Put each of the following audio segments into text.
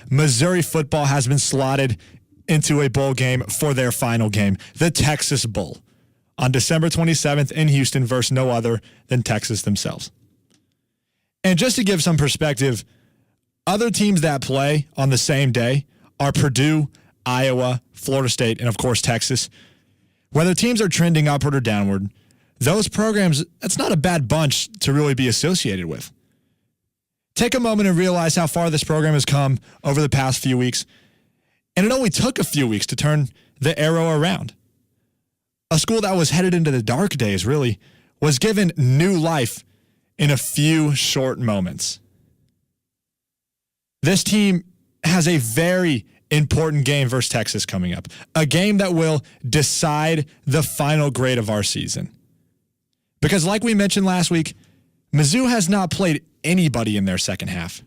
Missouri football has been slotted into a bowl game for their final game, the Texas Bowl, on December 27th in Houston versus no other than Texas themselves. And just to give some perspective, other teams that play on the same day are Purdue, Iowa, Florida State, and of course Texas. Whether teams are trending upward or downward, those programs, that's not a bad bunch to really be associated with. Take a moment and realize how far this program has come over the past few weeks. And it only took a few weeks to turn the arrow around. A school that was headed into the dark days, really, was given new life in a few short moments. This team has a very important game versus Texas coming up. A game that will decide the final grade of our season. Because like we mentioned last week, Mizzou has not played anybody in their second half.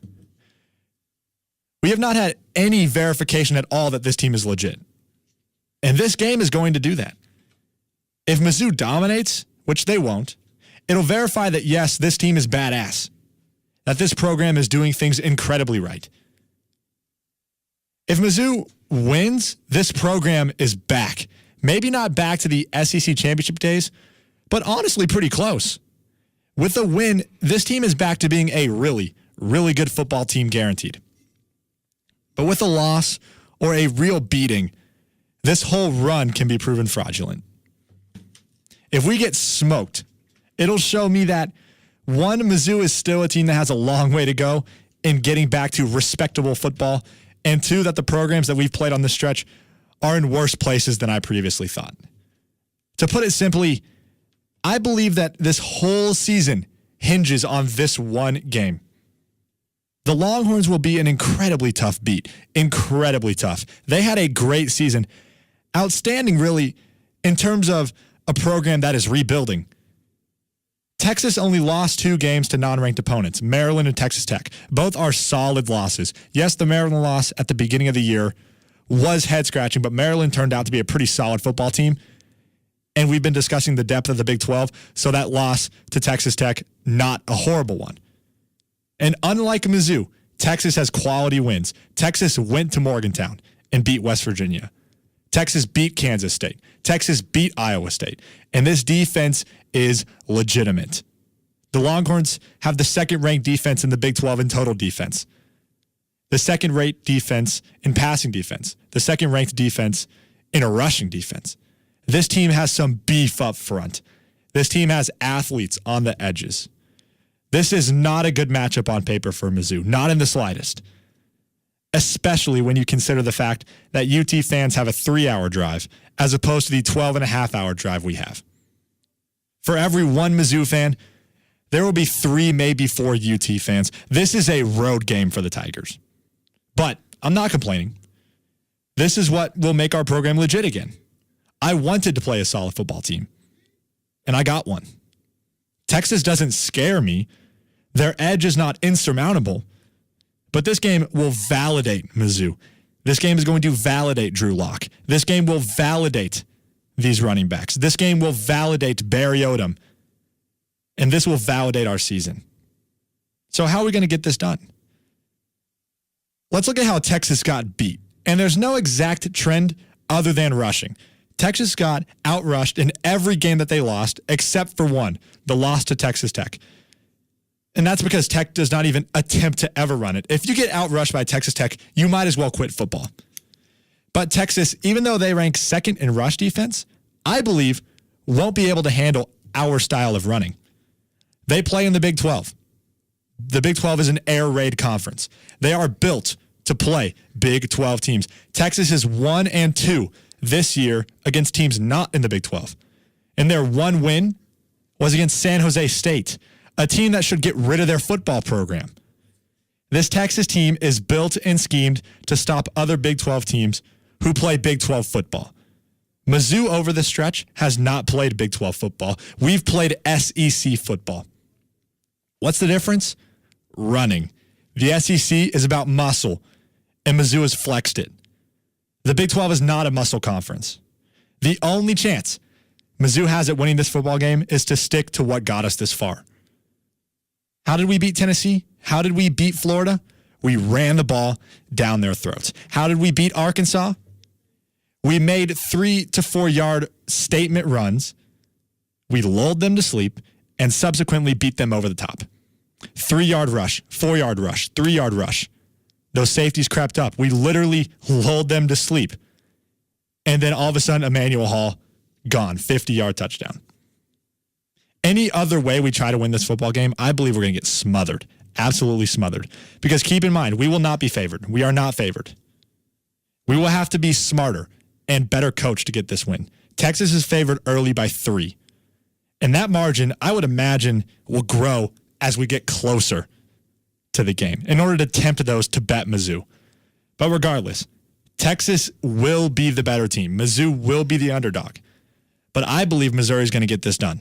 We have not had any verification at all that this team is legit. And this game is going to do that. If Mizzou dominates, which they won't, it'll verify that, yes, this team is badass. That this program is doing things incredibly right. If Mizzou wins, this program is back. Maybe not back to the SEC championship days, but honestly pretty close. With a win, this team is back to being a really, really good football team guaranteed. But with a loss or a real beating, this whole run can be proven fraudulent. If we get smoked, it'll show me that, one, Mizzou is still a team that has a long way to go in getting back to respectable football, and two, that the programs that we've played on this stretch are in worse places than I previously thought. To put it simply, I believe that this whole season hinges on this one game. The Longhorns will be an incredibly tough beat. Incredibly tough. They had a great season. Outstanding, really, in terms of a program that is rebuilding. Texas only lost 2 games to non-ranked opponents, Maryland and Texas Tech. Both are solid losses. Yes, the Maryland loss at the beginning of the year was head-scratching, but Maryland turned out to be a pretty solid football team. And we've been discussing the depth of the Big 12, so that loss to Texas Tech, not a horrible one. And unlike Mizzou, Texas has quality wins. Texas went to Morgantown and beat West Virginia. Texas beat Kansas State. Texas beat Iowa State. And this defense is legitimate. The Longhorns have the second-ranked defense in the Big 12 in total defense. The second-rate defense in passing defense. The second-ranked defense in a rushing defense. This team has some beef up front. This team has athletes on the edges. This is not a good matchup on paper for Mizzou, not in the slightest. Especially when you consider the fact that UT fans have a 3-hour drive as opposed to the 12.5-hour drive we have. For every one Mizzou fan, there will be 3, maybe 4 UT fans. This is a road game for the Tigers. But I'm not complaining. This is what will make our program legit again. I wanted to play a solid football team, and I got one. Texas doesn't scare me. Their edge is not insurmountable, but this game will validate Mizzou. This game is going to validate Drew Lock. This game will validate these running backs. This game will validate Barry Odom, and this will validate our season. So how are we going to get this done? Let's look at how Texas got beat, and there's no exact trend other than rushing. Texas got outrushed in every game that they lost, except for one, the loss to Texas Tech. And that's because Tech does not even attempt to ever run it. If you get outrushed by Texas Tech, you might as well quit football. But Texas, even though they rank second in rush defense, I believe won't be able to handle our style of running. They play in the Big 12. The Big 12 is an air raid conference. They are built to play Big 12 teams. Texas is 1-2 this year against teams not in the Big 12. And their one win was against San Jose State, a team that should get rid of their football program. This Texas team is built and schemed to stop other Big 12 teams who play Big 12 football. Mizzou over the stretch has not played Big 12 football. We've played SEC football. What's the difference? Running. The SEC is about muscle, and Mizzou has flexed it. The Big 12 is not a muscle conference. The only chance Mizzou has at winning this football game is to stick to what got us this far. How did we beat Tennessee? How did we beat Florida? We ran the ball down their throats. How did we beat Arkansas? We made 3 to 4 yard statement runs. We lulled them to sleep and subsequently beat them over the top. 3 yard rush, 4 yard rush, 3 yard rush. Those safeties crept up. We literally lulled them to sleep. And then all of a sudden, Emmanuel Hall, gone. 50-yard touchdown. Any other way we try to win this football game, I believe we're going to get smothered. Absolutely smothered. Because keep in mind, we will not be favored. We are not favored. We will have to be smarter and better coached to get this win. Texas is favored early by 3. And that margin, I would imagine, will grow as we get closer to the game in order to tempt those to bet Mizzou. But regardless, Texas will be the better team. Mizzou will be the underdog. But I believe Missouri is going to get this done.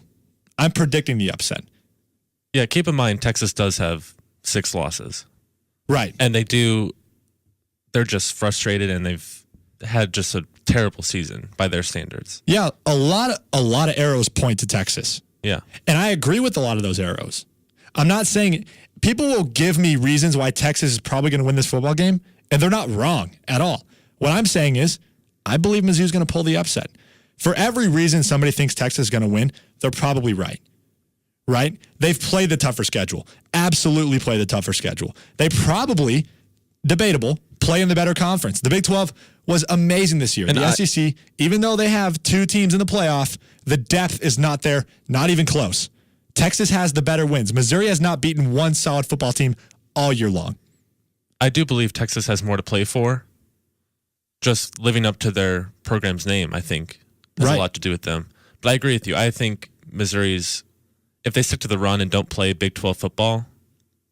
I'm predicting the upset. Yeah, keep in mind, Texas does have 6 losses. Right. And they're just frustrated, and they've had just a terrible season by their standards. Yeah, a lot of arrows point to Texas. Yeah. And I agree with a lot of those arrows. I'm not saying people will give me reasons why Texas is probably going to win this football game, and they're not wrong at all. What I'm saying is I believe Mizzou's going to pull the upset. For every reason somebody thinks Texas is going to win, they're probably right. Right? They've played the tougher schedule. Absolutely play the tougher schedule. They probably, debatable, play in the better conference. The Big 12 was amazing this year. And the SEC, even though they have 2 teams in the playoff, the depth is not there, not even close. Texas has the better wins. Missouri has not beaten one solid football team all year long. I do believe Texas has more to play for. Just living up to their program's name, I think, has a lot to do with them. But I agree with you. I think Missouri's, if they stick to the run and don't play Big 12 football,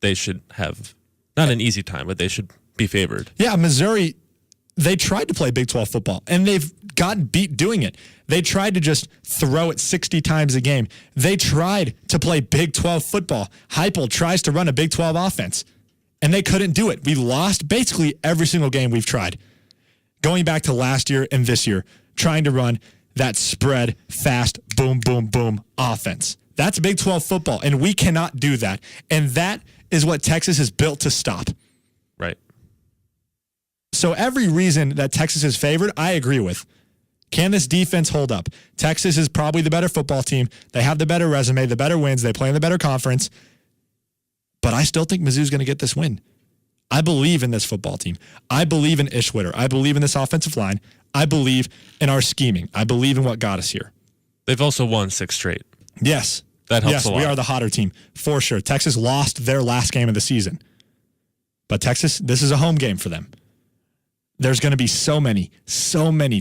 they should have not an easy time, but they should be favored. Yeah, Missouri, they tried to play Big 12 football, and they've gotten beat doing it. They tried to just throw it 60 times a game. They tried to play Big 12 football. Heupel tries to run a Big 12 offense, and they couldn't do it. We lost basically every single game we've tried. Going back to last year and this year, trying to run that spread, fast, boom, boom, boom offense. That's Big 12 football, and we cannot do that. And that is what Texas is built to stop. Right. So every reason that Texas is favored, I agree with. Can this defense hold up? Texas is probably the better football team. They have the better resume, the better wins. They play in the better conference. But I still think Mizzou's going to get this win. I believe in this football team. I believe in Ishwitter. I believe in this offensive line. I believe in our scheming. I believe in what got us here. They've also won 6 straight. Yes. That helps a lot. Yes, we are the hotter team, for sure. Texas lost their last game of the season. But Texas, this is a home game for them. There's going to be so many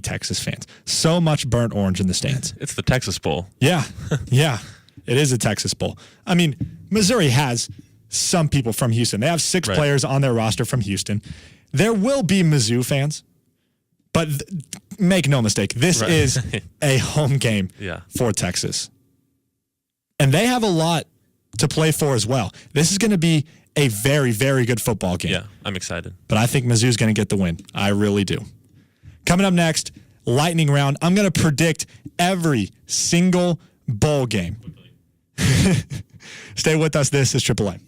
Texas fans. So much burnt orange in the stands. It's the Texas Bowl. Yeah, yeah. It is a Texas Bowl. I mean, Missouri has some people from Houston. They have 6 players on their roster from Houston. There will be Mizzou fans, but make no mistake, this is a home game for Texas. And they have a lot to play for as well. This is going to be a very, very good football game. Yeah, I'm excited. But I think Mizzou's going to get the win. I really do. Coming up next, lightning round. I'm going to predict every single bowl game. Stay with us. This is Triple A.